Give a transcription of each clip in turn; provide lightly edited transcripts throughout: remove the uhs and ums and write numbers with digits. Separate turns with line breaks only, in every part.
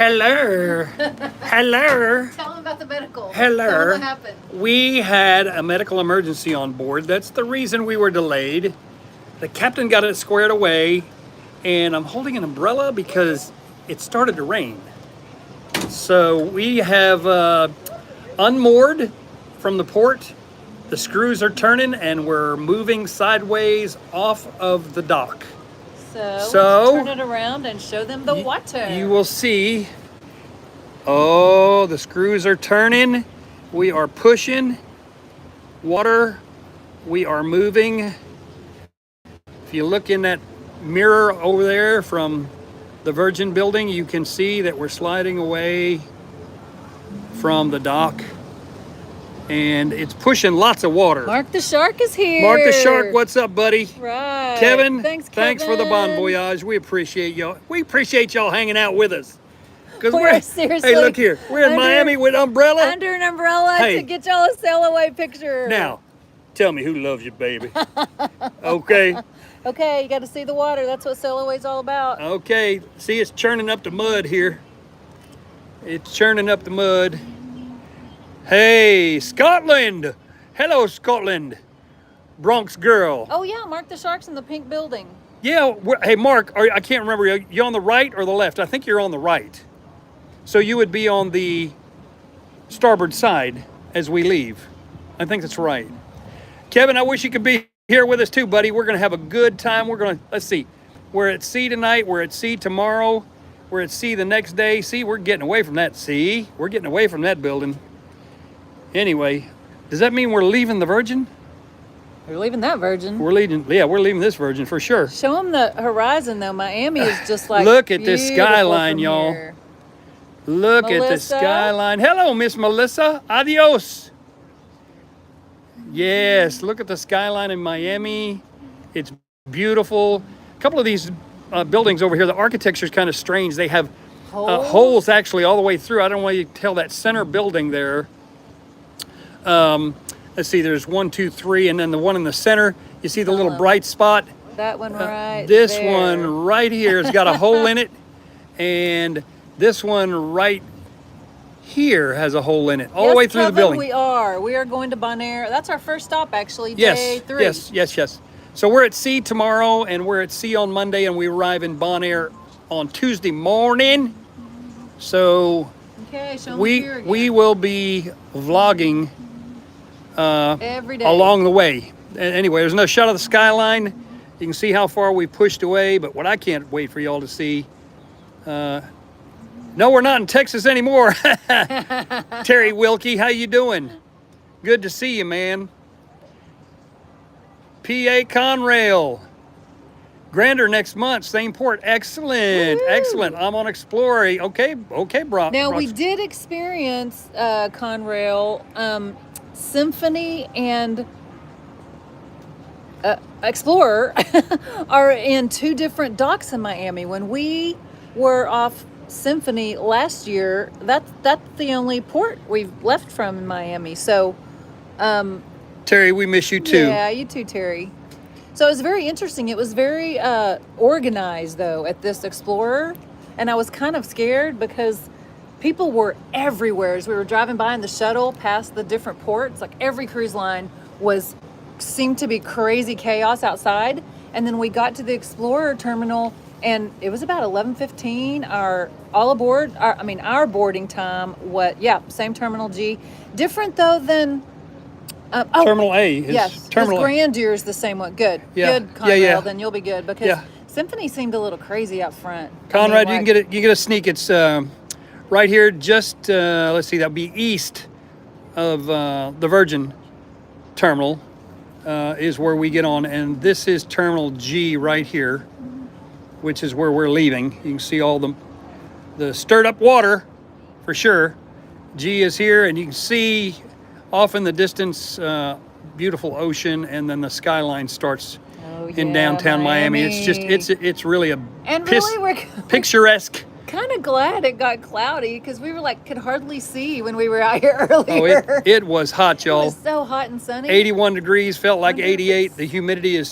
Hello. Hello.
Tell them about the medical.
Hello.
Tell them what happened.
We had a medical emergency on board. That's the reason we were delayed. The captain got it squared away, and I'm holding an umbrella because it started to rain. So we have unmoored from the port. The screws are turning, and we're moving sideways off of the dock.
So turn it around and show them the water.
You will see. Oh, the screws are turning. We are pushing. Water. We are moving. If you look in that mirror over there from the Virgin building, you can see that we're sliding away from the dock. And it's pushing lots of water.
Mark the Shark is here.
Mark the Shark, what's up, buddy?
Right.
Kevin,
Thanks
for the bon voyage. We appreciate y'all. We appreciate y'all hanging out with us. Because
we're seriously.
Hey, look here. We're in Miami with umbrella.
Under an umbrella to get y'all a Sailaway picture.
Now, tell me who loves you, baby. Okay.
Okay, you got to see the water. That's what Sailaway's all about.
Okay. See, it's churning up the mud here. It's churning up the mud. Hey, Scotland. Hello, Scotland. Bronx girl.
Oh, yeah, Mark the Shark's in the pink building.
Yeah. Hey, Mark, I can't remember. Are you on the right or the left? I think you're on the right. So you would be on the starboard side as we leave. I think that's right. Kevin, I wish you could be here with us too, buddy. We're going to have a good time. Let's see. We're at sea tonight. We're at sea tomorrow. We're at sea the next day. See, we're getting away from that sea. We're getting away from that building. Anyway, does that mean we're leaving the Virgin?
We're leaving that Virgin.
We're leaving this Virgin for sure.
Show them the horizon, though. Miami is just like
look at this skyline, y'all.
Here.
Look at the skyline. Hello, Miss Melissa. Adios. Yes, look at the skyline in Miami. It's beautiful. A couple of these buildings over here, the architecture is kind of strange. They have holes actually all the way through. I don't want you to tell that center building there. Let's see, there's 1, 2, 3, and then the one in the center. You see the little bright spot?
That one right
This
there.
one right here has got a hole in it. And this one right here has a hole in it, all the way through the building.
We are going to Bonaire. That's our first stop, actually, day 3.
Yes. So we're at sea tomorrow, and we're at sea on Monday, and we arrive in Bonaire on Tuesday morning. So we will be vlogging
every day
along the way. Anyway, there's no shot of the skyline. You can see how far we pushed away, but what I can't wait for y'all to see. No, we're not in Texas anymore. Terry Wilkie, how you doing? Good to see you, man. PA Conrail. Grander next month, same port. Excellent. Woo! Excellent. I'm on Explorer. Okay, Brock.
Now, we did experience Conrail, Symphony, and Explorer are in 2 different docks in Miami. When we were off Symphony last year, that's the only port we've left from in Miami. So,
Terry, we miss you too.
Yeah, you too, Terry. So it was very interesting. It was very organized, though, at this Explorer. And I was kind of scared because people were everywhere. As we were driving by in the shuttle past the different ports, like every cruise line seemed to be crazy chaos outside. And then we got to the Explorer terminal, and it was about 11:15. Our boarding time. Same Terminal G. Different, though, than...
Terminal A.
Yes,
Terminal
Grandeur is the same one. Good.
Yeah.
Good, Conrad.
Yeah.
Then you'll be good because Symphony seemed a a little crazy out front.
Conrad, you get a sneak. It's right here, just let's see, that'll be east of the Virgin Terminal is where we get on, and this is Terminal G right here, which is where we're leaving. You can see all the stirred up water for sure. G is here, and you can see off in the distance, beautiful ocean, and then the skyline starts in downtown Miami. It's really picturesque.
Kind of glad it got cloudy because we were could hardly see when we were out here earlier.
Oh, it was hot, y'all.
It was so hot and sunny.
81 degrees, felt like 88. The humidity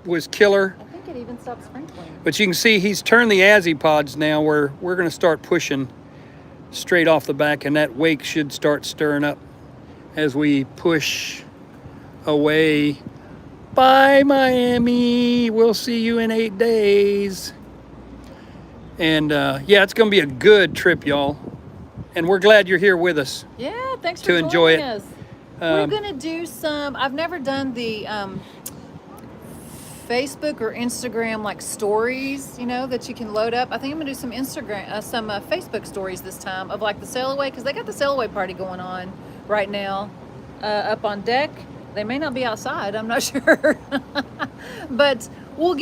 was killer.
I think it even stopped sprinkling.
But you can see he's turned the Azzy pods now. We're going to start pushing. straight off the back, and that wake should start stirring up as we push away. Bye, Miami. We'll see you in 8 days. And yeah, it's going to be a good trip, y'all. And we're glad you're here with us.
Yeah, thanks for
To enjoy
joining
it.
us. We're gonna do some. I've never done the Facebook or Instagram like stories, you know, that you can load up. I think I'm gonna do some Instagram, some Facebook stories this time of like the Sailaway, because they got the Sailaway party going on right now up on deck. They may not be outside. I'm not sure, but we'll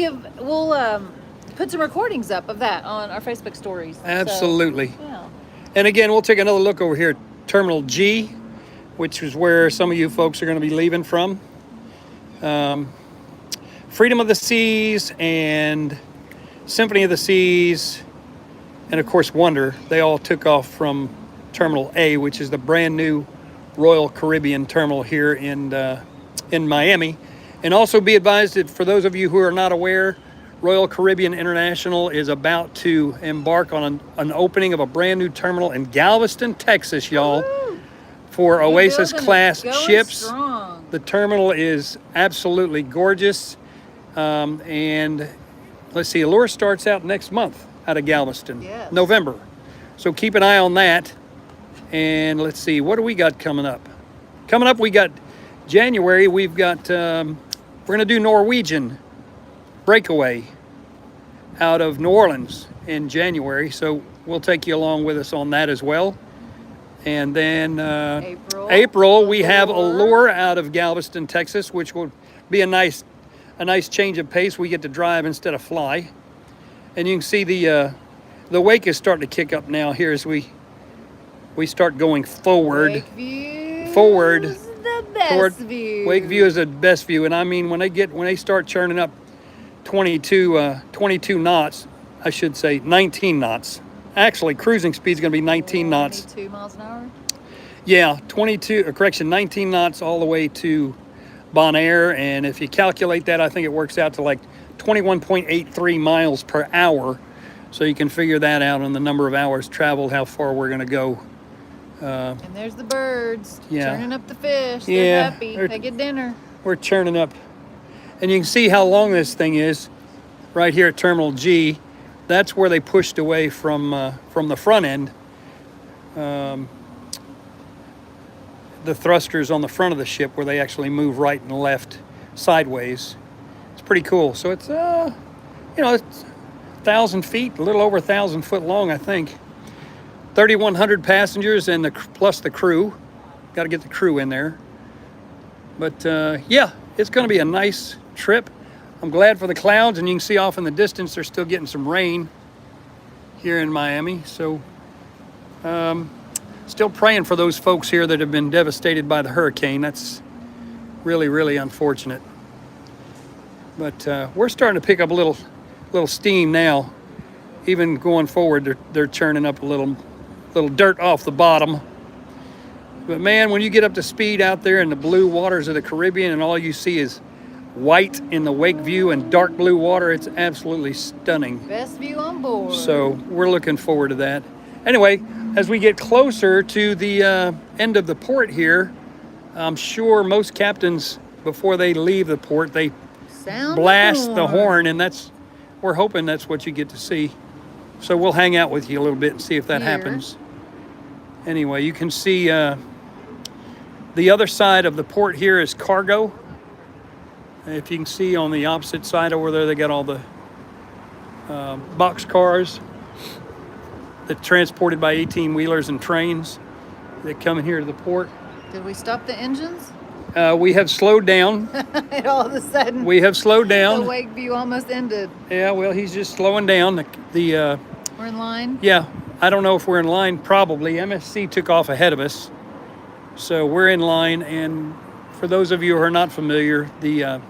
put some recordings up of that on our Facebook stories.
Absolutely.
So, yeah.
And again, we'll take another look over here at Terminal G, which is where some of you folks are going to be leaving from. Freedom of the Seas and Symphony of the Seas, and of course Wonder, they all took off from Terminal A, which is the brand new Royal Caribbean terminal here in Miami. And also be advised that for those of you who are not aware, Royal Caribbean International is about to embark on an opening of a brand new terminal in Galveston, Texas, y'all.
Woo!
For Oasis
Building it,
class
going
ships.
strong.
The terminal is absolutely gorgeous. And let's see, Allure starts out next month out of Galveston,
Yes.
November. So keep an eye on that. And let's see, what do we got coming up? Coming up, we got January. We've got, we're going to do Norwegian Breakaway out of New Orleans in January. So we'll take you along with us on that as well. And then April we have Allure out of Galveston, Texas, which will be a nice change of pace. We get to drive instead of fly. And you can see the wake is starting to kick up now here as we start going forward.
Wakeview
Forward.
is the best view.
Wakeview is the best view, and I mean when they start churning up 22 knots, I should say 19 knots. Actually, cruising speed is going to be 19 knots.
22 miles an hour.
Yeah, 19 knots all the way to Bonaire, and if you calculate that, I think it works out to like 21.83 miles per hour. So you can figure that out on the number of hours traveled, how far we're going to go.
And there's the birds
Yeah.
churning up the fish.
Yeah,
They're happy.
they're-
They get dinner.
We're churning up. And you can see how long this thing is right here at Terminal G. That's where they pushed away from the front end. The thrusters on the front of the ship where they actually move right and left sideways. It's pretty cool. So it's, it's 1,000 feet, a little over 1,000 foot long, I think. 3,100 passengers and plus the crew. Got to get the crew in there. But yeah, it's going to be a nice trip. I'm glad for the clouds, and you can see off in the distance they're still getting some rain here in Miami. So still praying for those folks here that have been devastated by the hurricane. That's really, really unfortunate. But we're starting to pick up a little steam now. Even going forward, they're churning up a little dirt off the bottom. But man, when you get up to speed out there in the blue waters of the Caribbean and all you see is white in the wake view and dark blue water, it's absolutely stunning.
Best view on board.
So we're looking forward to that. Anyway, as we get closer to the end of the port here, I'm sure most captains, before they leave the port, they
Sound
blast the horn, and we're hoping that's what you get to see. So we'll hang out with you a little bit and see if that
Here.
happens. Anyway, you can see the other side of the port here is cargo. If you can see on the opposite side over there, they got all the box cars that transported by 18-wheelers and trains that come in here to the port.
Did we stop the engines?
We have slowed down.
And all of a sudden,
We have slowed
the
down.
wake view almost ended.
Yeah, well, he's just slowing down.
We're in line.
Yeah, I don't know if we're in line. Probably. MSC took off ahead of us. So we're in line. And for those of you who are not familiar, the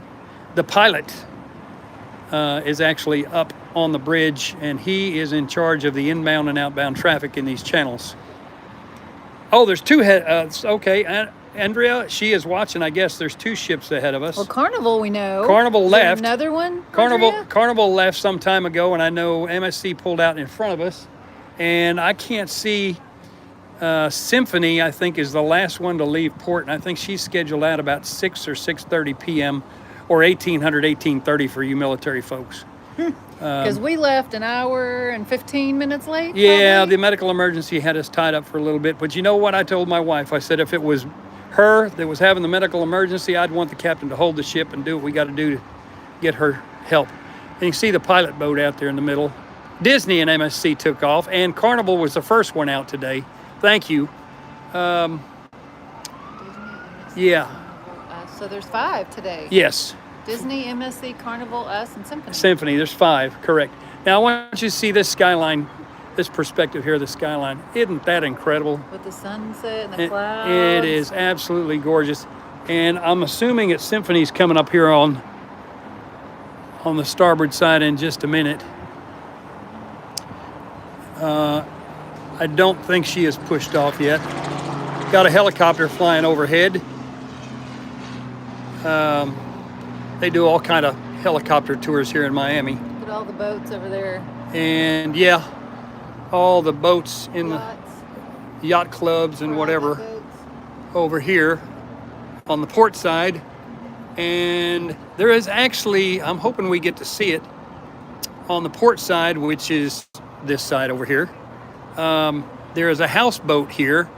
pilot is actually up on the bridge, and he is in charge of the inbound and outbound traffic in these channels. Oh, there's two okay. Andrea, she is watching. I guess there's two ships ahead of us.
Well, Carnival, we know.
Carnival
Is there
left.
Another one? Andrea?
Carnival left some time ago, and I know MSC pulled out in front of us, and I can't see Symphony, I think, is the last one to leave port, and I think she's scheduled out about 6 or 6:30 p.m. or 1830 for you military folks.
Because we left an hour and 15 minutes late.
Yeah,
probably.
the medical emergency had us tied up for a little bit. But you know what I told my wife? I said if it was her that was having the medical emergency, I'd want the captain to hold the ship and do what we got to do to get her help. And you can see the pilot boat out there in the middle. Disney and MSC took off, and Carnival was the first one out today. Thank you. Yeah.
So there's 5 today.
Yes.
Disney, MSC, Carnival, us, and Symphony.
Symphony, there's 5, correct. Now I want you to see this skyline, this perspective here, the skyline. Isn't that incredible?
With the sunset and the clouds.
It is absolutely gorgeous. And I'm assuming that Symphony's coming up here on the starboard side in just a minute. I don't think she is pushed off yet. Got a helicopter flying overhead. They do all kind of helicopter tours here in Miami.
Look at all the boats over there.
And yeah, all the boats in
Yachts,
the yacht clubs and
private
whatever
boats.
over here on the port side. And there is actually, I'm hoping we get to see it on the port side, which is this side over here. There is a houseboat here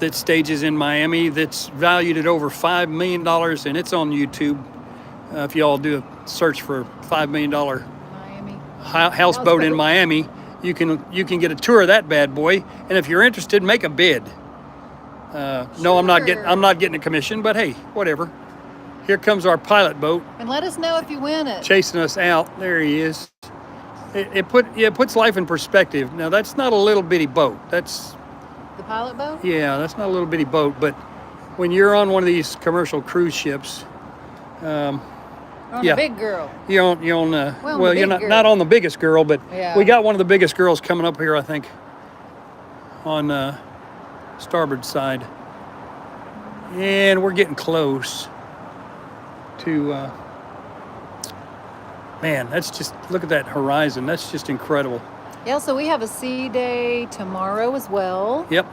that stages in Miami that's valued at over $5 million, and it's on YouTube. If y'all do a search for $5 million
Miami.
houseboat in Miami, you can get a tour of that bad boy. And if you're interested, make a bid. No, I'm not getting a commission, but hey, whatever. Here comes our pilot boat.
And let us know if you win it.
Chasing us out. There he is. It puts life in perspective. Now that's not a little bitty boat. That's
The pilot boat?
that's not a little bitty boat. But when you're on one of these commercial cruise ships,
On
yeah.
a big girl.
you're on
Well,
well,
the
you're
big girl.
not on the biggest girl, but
Yeah.
we got one of the biggest girls coming up here, I think, on starboard side, and we're getting close to. Man, that's just, look at that horizon. That's just incredible.
Yeah, so we have a sea day tomorrow as well.
Yep,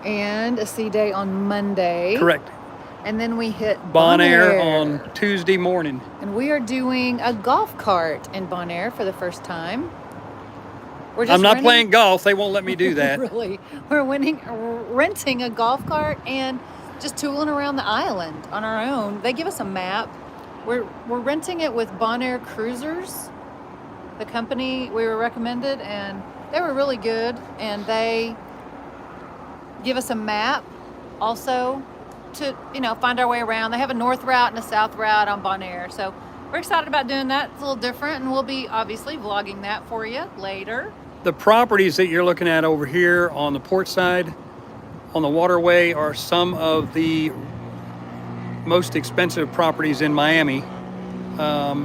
And a sea day on Monday.
correct.
And then we hit
Bonaire on Tuesday morning.
And we are doing a golf cart in Bonaire for the first time. We're just
I'm not
renting-
playing golf. They won't let me do that.
Really. We're renting a golf cart and just tooling around the island on our own. They give us a map. We're renting it with Bonaire Cruisers, the company we were recommended, and they were really good. And they give us a map also to find our way around. They have a north route and a south route on Bonaire, so we're excited about doing that. It's a little different, and we'll be obviously vlogging that for you later.
The properties that you're looking at over here on the port side, on the waterway, are some of the most expensive properties in Miami. A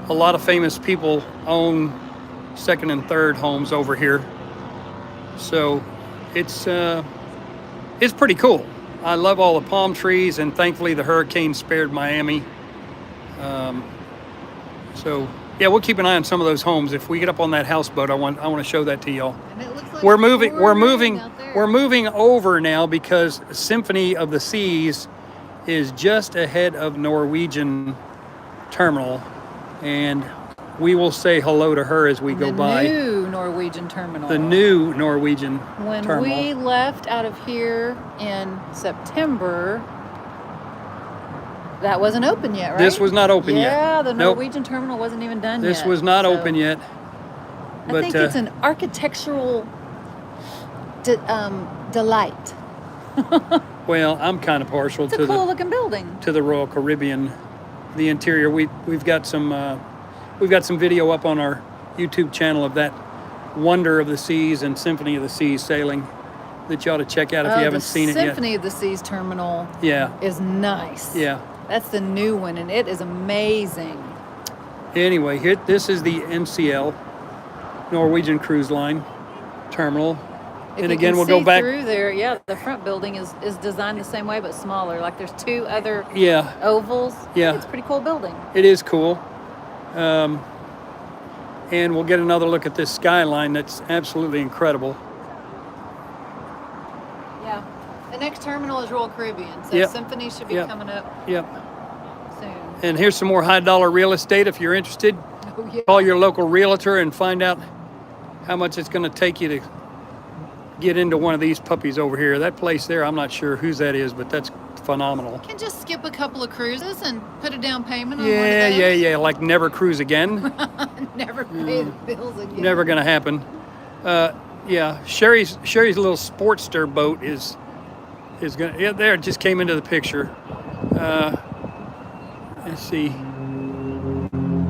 lot of famous people own second and third homes over here, so it's pretty cool. I love all the palm trees, and thankfully the hurricane spared Miami. So yeah, we'll keep an eye on some of those homes. If we get up on that houseboat, I want to show that to y'all.
And it looks like
We're moving
out there.
we're moving over now because Symphony of the Seas is just ahead of Norwegian terminal, and we will say hello to her as we go by.
The new Norwegian terminal.
The new Norwegian
When
terminal.
we left out of here in September, that wasn't open yet, right?
This was not open yet.
Yeah, the
Nope.
Norwegian terminal wasn't even done yet.
This was not
so
open yet.
I
But
think it's an architectural delight.
well, I'm kind of partial
It's
to
a cool looking building.
the Royal Caribbean, the interior. We've got some video up on our YouTube channel of that Wonder of the Seas and Symphony of the Seas sailing that you ought to check out if you haven't seen it yet.
Symphony of the Seas terminal
Yeah,
is nice.
yeah.
That's the new one, and it is amazing.
Anyway, this is the NCL, Norwegian Cruise Line terminal.
If
And
you
again,
can
we'll go
see
back.
through there. Yeah, the front building is designed the same way but smaller. Like there's 2 other
Yeah,
ovals.
Yeah.
It's a pretty cool building.
it is cool. And we'll get another look at this skyline that's absolutely incredible.
Yeah. The next terminal is Royal Caribbean, so
Yep.
Symphony should be
Yep.
coming up
Yep.
soon.
And here's some more high dollar real estate if you're interested.
Oh, yeah.
Call your local realtor and find out how much it's going to take you to get into one of these puppies over here. That place there, I'm not sure whose that is, but that's phenomenal.
Can just skip a couple of cruises and put a down payment on one of those.
Yeah. Like never cruise again.
Never pay the bills again.
Never going to happen. Yeah, Sherry's little Sportster boat is going to, yeah, there, it just came into the picture. Let's see.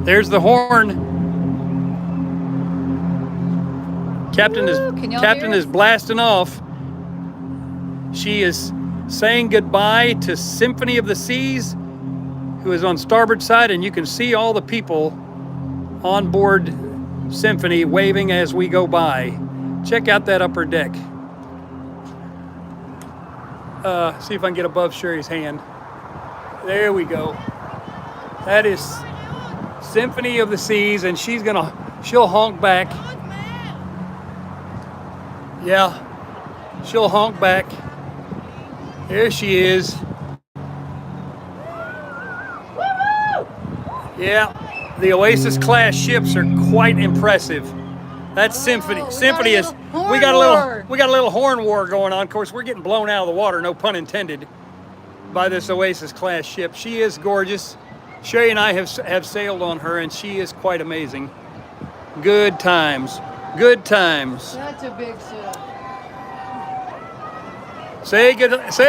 There's the horn. Captain
hear
is
it?
blasting off. She is saying goodbye to Symphony of the Seas, who is on starboard side, and you can see all the people on board Symphony waving as we go by. Check out that upper deck. See if I can get above Sherry's hand. There we go. That is Symphony of the Seas, and she'll honk back. Yeah, she'll honk back. There she is. Yeah, the Oasis class ships are quite impressive. That's Symphony. Symphony is. We got a little horn war going on. Of course, we're getting blown out of the water, no pun intended, by this Oasis class ship. She is gorgeous. Sherry and I have sailed on her, and she is quite amazing. Good times. Good times.
That's a big ship.
Say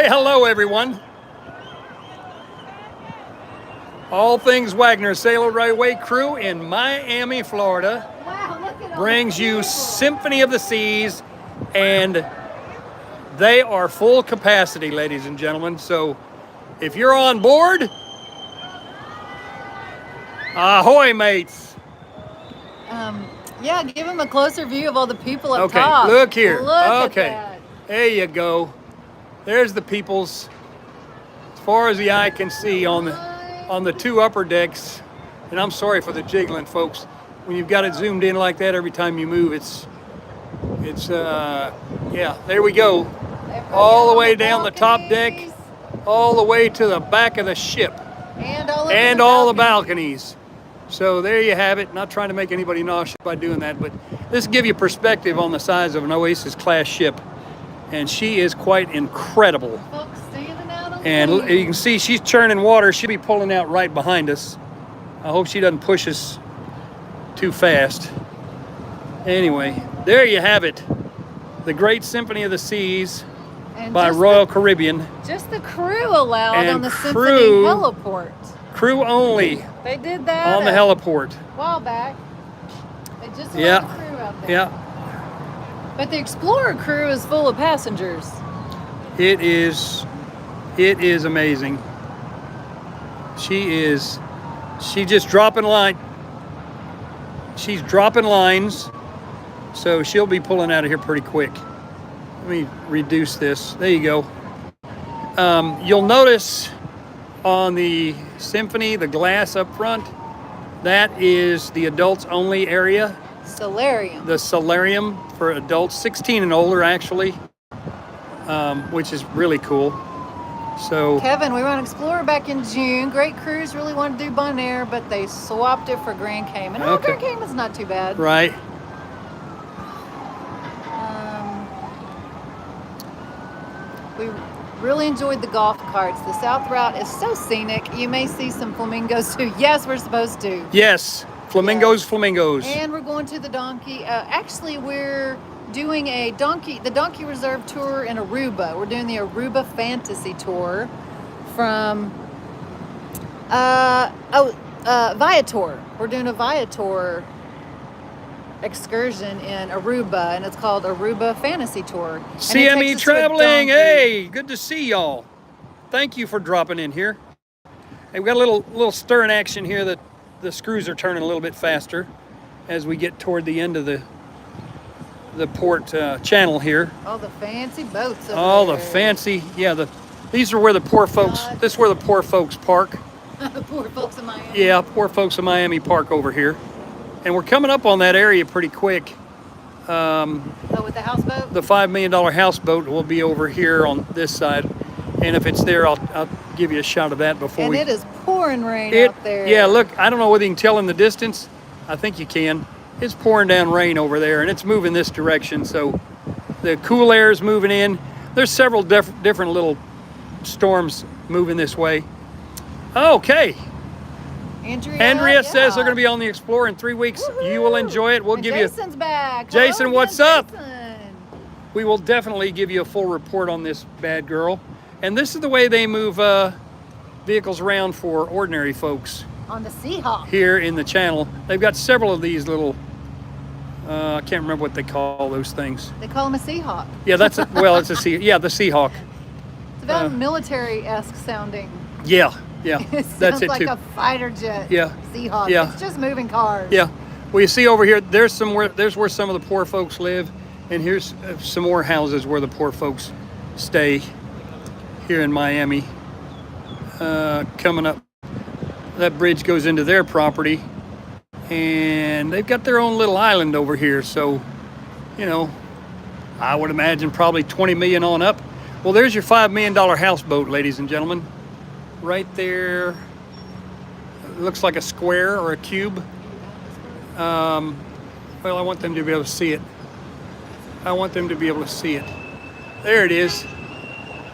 hello, everyone. All Things Wagner Sailaway crew in Miami, Florida,
Wow, look at all
brings
the
you
people.
Symphony of the Seas, and they are full capacity, ladies and gentlemen. So if you're on board, ahoy, mates.
Yeah, give them a closer view of all the people up
Okay,
top.
look here.
Look
Okay,
at that.
there you go. There's the peoples, as far as the eye can see on the two upper decks. And I'm sorry for the jiggling, folks. When you've got it zoomed in like that every time you move, it's yeah, there we go. All the way down the top deck, all the way to the back of the ship,
And
all the balconies. So there you have it. Not trying to make anybody nauseous by doing that, but this will give you perspective on the size of an Oasis class ship. And she is quite incredible.
Folks standing out on
And
the
you can see she's churning water. She'll be pulling out right behind us. I hope she doesn't push us too fast. Anyway, there you have it. The Great Symphony of the Seas
And
by
just
Royal Caribbean.
Just the crew allowed
And
on the Symphony
crew-
heliport.
Crew only
They did that
on the heliport.
a while back. They just allowed
Yeah.
the crew out there.
Yeah,
But the Explorer crew is full of passengers.
it is amazing. She's just dropping line. She's dropping lines. So she'll be pulling out of here pretty quick. Let me reduce this. There you go. You'll notice on the Symphony, the glass up front, that is the adults only area.
Solarium.
The solarium for adults 16 and older, actually, which is really cool. So
Kevin, we were on Explorer back in June. Great cruise, really wanted to do Bonaire, but they swapped it for Grand Cayman. Oh,
Okay.
Grand Cayman's not too bad.
right.
We really enjoyed the golf carts. The south route is so scenic. You may see some flamingos too. Yes, we're supposed to.
Yes, flamingos.
And we're going to the donkey. Actually, we're doing the donkey reserve tour in Aruba. We're doing the Aruba Fantasy Tour from Viator. We're doing a Viator excursion in Aruba, and it's called Aruba Fantasy Tour. And it
CME
takes us to a
Traveling.
donkey.
Hey, good to see y'all. Thank you for dropping in here. Hey, we got a little stirring action here that the screws are turning a little bit faster as we get toward the end of the port channel here.
All the fancy boats.
All
over
the
there.
fancy, yeah. These are where the poor folks. This is where the poor folks park.
The poor folks in Miami.
Yeah, poor folks in Miami park over here, and we're coming up on that area pretty quick.
Oh, with the houseboat?
The $5 million houseboat will be over here on this side. And if it's there, I'll give you a shot of that before
and
we...
it is pouring rain out there.
Yeah, look, I don't know whether you can tell in the distance. I think you can. It's pouring down rain over there, and it's moving this direction. So the cool air is moving in. There's several different little storms moving this way. Okay. Andrea says they're going to be on the Explorer in 3 weeks.
Woo-hoo!
You will enjoy it. We'll
and
give
Jason's back.
Jason,
Hello
what's
again,
up?
Jason.
We will definitely give you a full report on this bad girl. And this is the way they move vehicles around for ordinary folks
On the Seahawk.
here in the channel. They've got several of these little, I can't remember what they call those things.
They call him a Seahawk.
Yeah, that's a, well, it's a sea. Yeah, the Seahawk.
It's about military-esque sounding.
Yeah, yeah,
It
that's
sounds
it
like
too.
a fighter jet.
Yeah.
Seahawk.
Yeah.
It's just moving cars.
Yeah. Well, you see over here, there's where some of the poor folks live, and here's some more houses where the poor folks stay here in Miami. Coming up, that bridge goes into their property, and they've got their own little island over here. So, you know, I would imagine probably 20 million on up. Well, there's your $5 million houseboat, ladies and gentlemen, right there. It looks like a square or a cube. Well, I want them to be able to see it. I want them to be able to see it. There it is.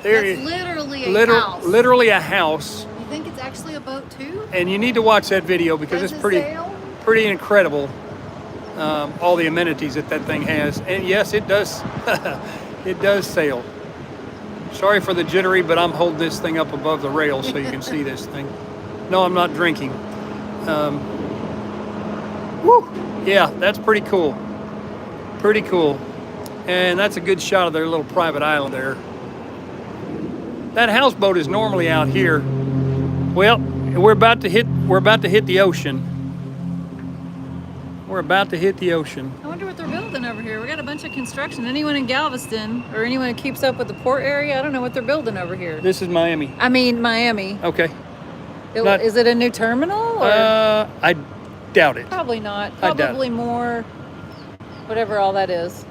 There
That's
it is.
literally a house.
Literally a house.
You think it's actually a boat too?
And you need to watch that video because
Does
it's
it
pretty
sail?
pretty incredible. All the amenities that thing has. And yes, it does. It does sail. Sorry for the jittery, but I'm holding this thing up above the rail so you can see this thing. No, I'm not drinking. Woo! Yeah, that's pretty cool. Pretty cool. And that's a good shot of their little private island there. That houseboat is normally out here. Well, we're about to hit the ocean. We're about to hit the ocean.
I wonder what they're building over here. We got a bunch of construction. Anyone in Galveston or anyone who keeps up with the port area, I don't know what they're building over here.
This is Miami.
I mean, Miami.
Okay.
Is it a new terminal? Or?
I doubt it.
Probably not.
I doubt
Probably more, whatever all that is.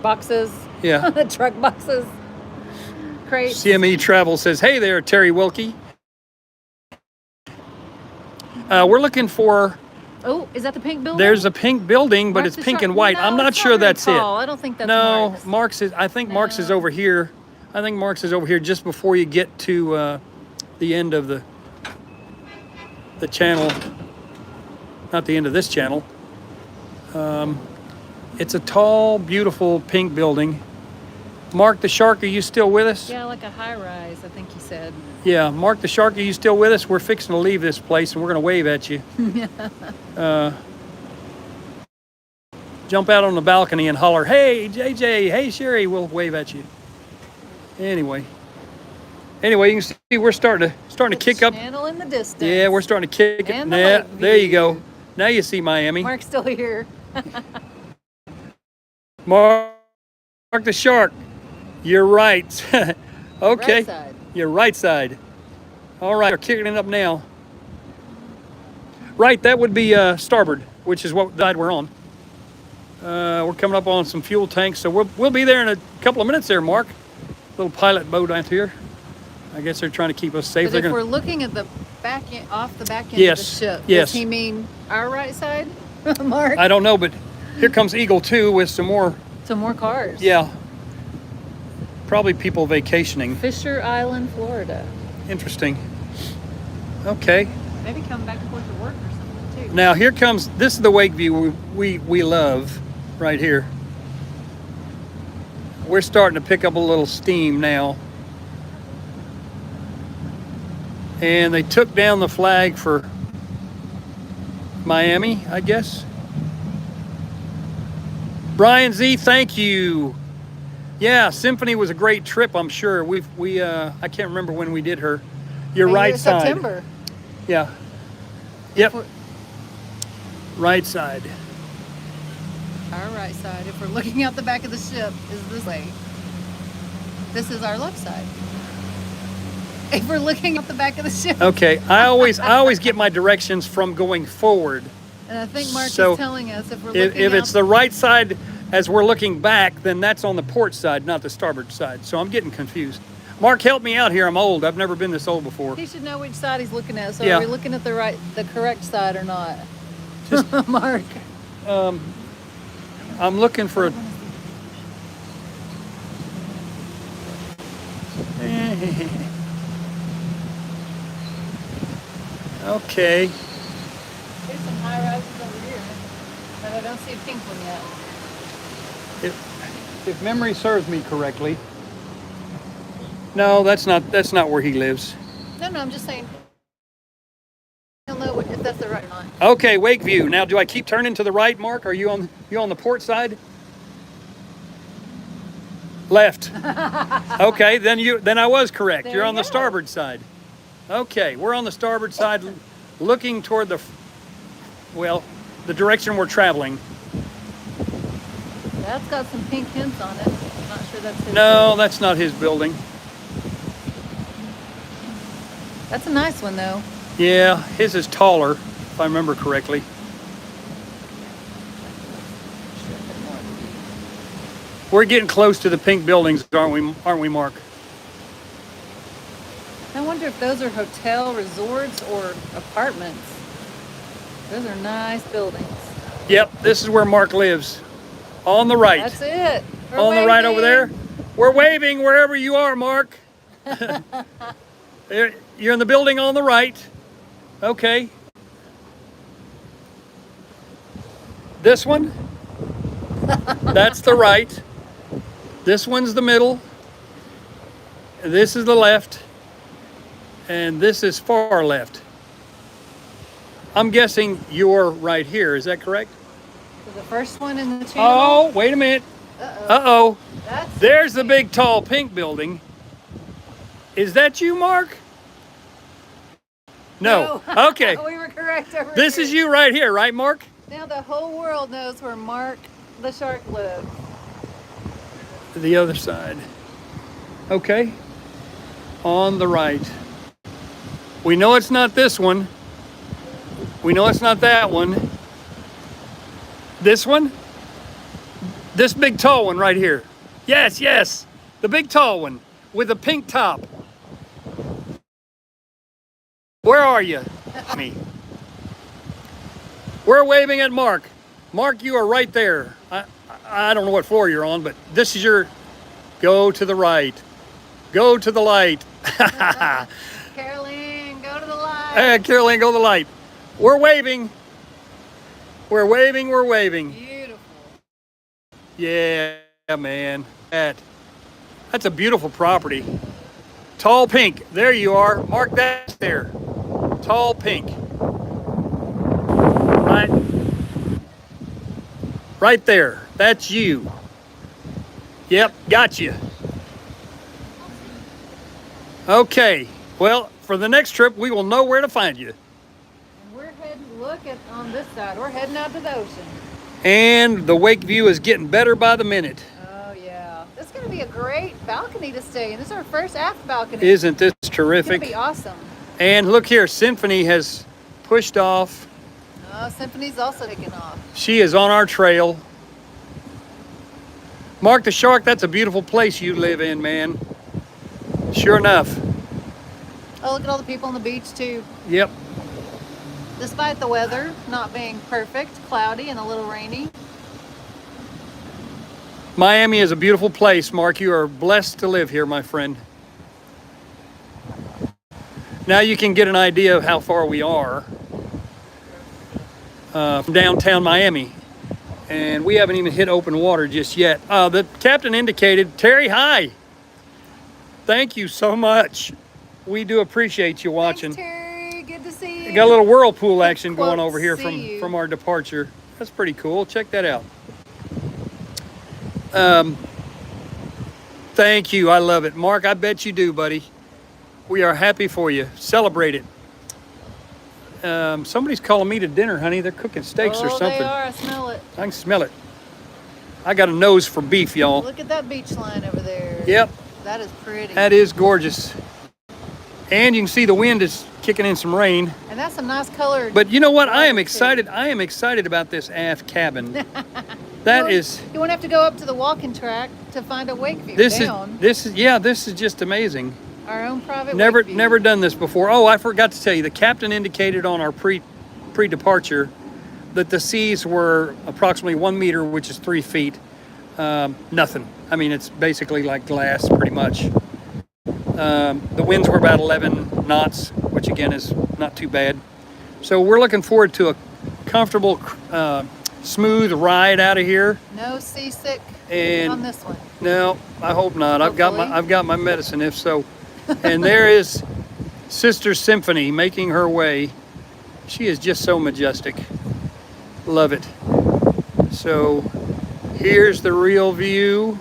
Boxes.
Yeah.
Truck boxes. Crates.
CME Travel says, hey there, Terry Wilkie. We're looking for...
Oh, is that the pink building?
There's a pink building, but
Mark's
it's pink
the
and white.
No,
I'm not
it's
sure
very
that's
tall.
it.
I don't think that's
No,
Mark's.
I think Mark's is over here. I think Mark's is over here just before you get to the end of the channel. Not the end of this channel. It's a tall, beautiful pink building. Mark the Shark, are you still with us?
Yeah, like a high rise, I think he said.
Yeah, Mark the Shark, are you still with us? We're fixing to leave this place and we're going to wave at you. Jump out on the balcony and holler, hey, JJ, hey, Sherry, we'll wave at you. Anyway, you can see we're starting to kick up.
Channel in the distance.
Yeah, we're starting to kick it.
And the
Nah,
lake
there you
view.
go. Now you see Miami.
Mark's still here.
Mark the Shark, you're right. Okay,
Right side.
you're right side. All right, we're kicking it up now. Right, that would be starboard, which is what side we're on. We're coming up on some fuel tanks, so we'll be there in a couple of minutes there, Mark. Little pilot boat out here. I guess they're trying to keep us safe.
But if we're looking at the back end, off the back end
Yes,
of the ship,
yes.
does he mean our right side, Mark?
I don't know, but here comes Eagle 2 with some more.
Some more cars.
Yeah, probably people vacationing.
Fisher Island, Florida.
Interesting. Okay.
Maybe come back and forth to work or something too.
Now here comes, this is the wake view we love right here. We're starting to pick up a little steam now. And they took down the flag for Miami, I guess. Brian Z, thank you. Yeah, Symphony was a great trip, I'm sure. I can't remember when we did her. Your
Maybe
right
it's
side.
September.
Yeah. Yep.
We're-
Right side.
Our right side, if we're looking out the back of the ship, is this way. This is our left side. If we're looking out the back of the ship.
Okay, I always get my directions from going forward.
And I think Mark
So,
is telling us if we're
If
looking
it's
out
the right side as we're looking back, then that's on the port side, not the starboard side. So I'm getting confused. Mark, help me out here. I'm old. I've never been this old before.
He should know which side he's looking at. So
Yeah.
are we looking at the correct side or not? Mark.
I'm looking for a... Okay.
There's some high rises over here, but I don't see a pink one yet.
If memory serves me correctly, no, that's not where he lives.
No, I'm just saying. I don't know if that's the right or not.
Okay, Wakeview. Now, do I keep turning to the right, Mark? Are you on the port side? Left. Okay, then I was correct.
There
You're
you
on the
go.
starboard side. Okay, we're on the starboard side, looking toward the direction we're traveling.
That's got some pink hints on it. I'm not sure that's his.
No, that's not his building.
That's a nice one though.
Yeah, his is taller, if I remember correctly. We're getting close to the pink buildings, aren't we, Mark?
I wonder if those are hotel resorts or apartments. Those are nice buildings.
Yep, this is where Mark lives. On the right.
That's it. We're
On the right over there.
waving.
We're waving wherever you are, Mark. You're in the building on the right. Okay. This one? That's the right. This one's the middle. This is the left. And this is far left. I'm guessing you're right here. Is that correct?
So the first one in the channel.
Oh, wait a minute. Uh-oh.
That's
There's the big, tall, pink building. Is that you, Mark? No. Okay.
We were correct over
This
here.
is you right here, right, Mark?
Now the whole world knows where Mark the shark lives.
The other side. Okay. On the right. We know it's not this one. We know it's not that one. This one? This big tall one right here. Yes, yes. The big tall one with a pink top. Where are you? Me. We're waving at Mark. Mark, you are right there. I don't know what floor you're on, but this is your... Go to the right. Go to the light.
Caroline, go to the light.
Caroline, go to the light. We're waving. We're waving, we're waving.
Beautiful.
Yeah, man. That's a beautiful property. Tall pink. There you are. Mark that there. Tall pink. Right. Right there. That's you. Yep, got you. Okay. Well, for the next trip, we will know where to find you.
And we're heading, look at on this side, we're heading out to the ocean.
And the wake view is getting better by the minute.
Oh yeah. This is gonna be a great balcony to stay in. This is our first aft balcony.
Isn't this
It's
terrific?
gonna be awesome.
And look here, Symphony has pushed off.
Symphony's also taking off.
She is on our trail. Mark the Shark, that's a beautiful place you live in, man. Sure enough.
Oh, look at all the people on the beach too.
Yep.
Despite the weather not being perfect, cloudy and a little rainy.
Miami is a beautiful place, Mark. You are blessed to live here, my friend. Now you can get an idea of how far we are from downtown Miami. And we haven't even hit open water just yet. The captain indicated, Terry, hi. Thank you so much. We do appreciate you watching.
Thanks, Terry. Good to see you.
Got a little whirlpool action going
Quote,
over here
see you.
from our departure. That's pretty cool. Check that out. Thank you. I love it. Mark, I bet you do, buddy. We are happy for you. Celebrate it. Somebody's calling me to dinner, honey. They're cooking steaks or something.
They are. I smell it.
I can smell it. I got a nose for beef, y'all.
Look at that beach line over there.
Yep.
That is pretty.
That is gorgeous. And you can see the wind is kicking in some rain.
And that's some nice color.
But you know what? I am
too.
excited. I am excited about this aft cabin. That is.
You won't have to go up to the walking track to find a wakeview
This
down.
This is just amazing.
Our own private wakeview.
Never done this before. Oh, I forgot to tell you, the captain indicated on our pre-departure that the seas were approximately 1 meter, which is 3 feet. Nothing. I mean, it's basically like glass, pretty much. The winds were about 11 knots, which again is not too bad. So we're looking forward to a comfortable, smooth ride out of here.
No seasick
And
on this one.
No, I hope not.
Hopefully.
I've got my medicine if so. And there is Sister Symphony making her way. She is just so majestic. Love it. So here's the real view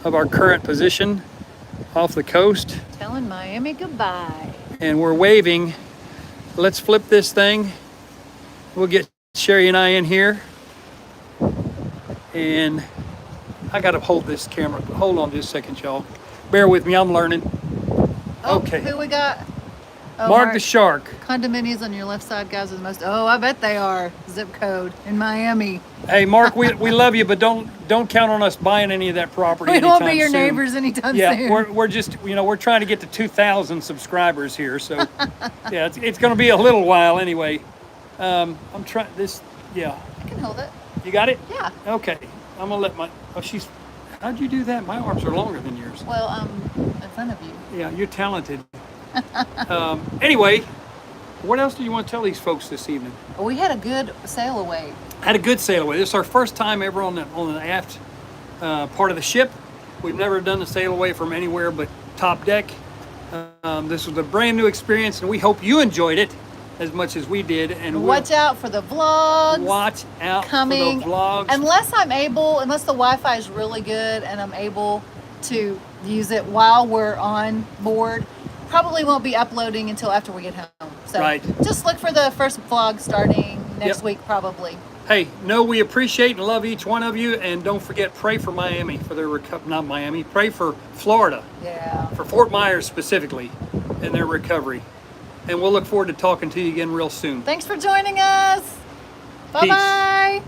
of our current position off the coast.
Telling Miami goodbye.
And we're waving. Let's flip this thing. We'll get Sherry and I in here. And I gotta hold this camera. Hold on just a second, y'all. Bear with me, I'm learning.
Oh,
Okay.
who we got? Oh,
Mark the Shark.
Condominiums on your left side, guys, are the most. Oh, I bet they are. Zip code in Miami.
Hey, Mark, we love you, but don't count on us buying any of that property.
We won't be
anytime
your
soon.
neighbors anytime
Yeah,
soon.
we're just we're trying to get to 2,000 subscribers here, so yeah, it's going to be a little while anyway. I'm trying this. Yeah,
I can hold it.
you got it.
Yeah.
Okay, I'm gonna let my. Oh, she's. How'd you do that? My arms are longer than yours.
Well, in front of you.
Yeah, you're talented. Anyway, what else do you want to tell these folks this evening?
We had a good sail away.
Had a good sail away. This is our first time ever on the aft part of the ship. We've never done the sail away from anywhere but top deck. This was a brand new experience, and we hope you enjoyed it as much as we did. And
Watch out for the vlogs.
Watch out
coming.
for the vlogs.
Unless the Wi-Fi is really good and I'm able to use it while we're on board, probably won't be uploading until after we get home. So
Right.
just look for the first vlog starting next
Yep.
week, probably.
Hey, know we appreciate and love each one of you, and don't forget, pray for Miami for their not Miami. Pray for Florida,
Yeah.
for Fort Myers specifically, and their recovery. And we'll look forward to talking to you again real soon.
Thanks for joining us. Bye-bye.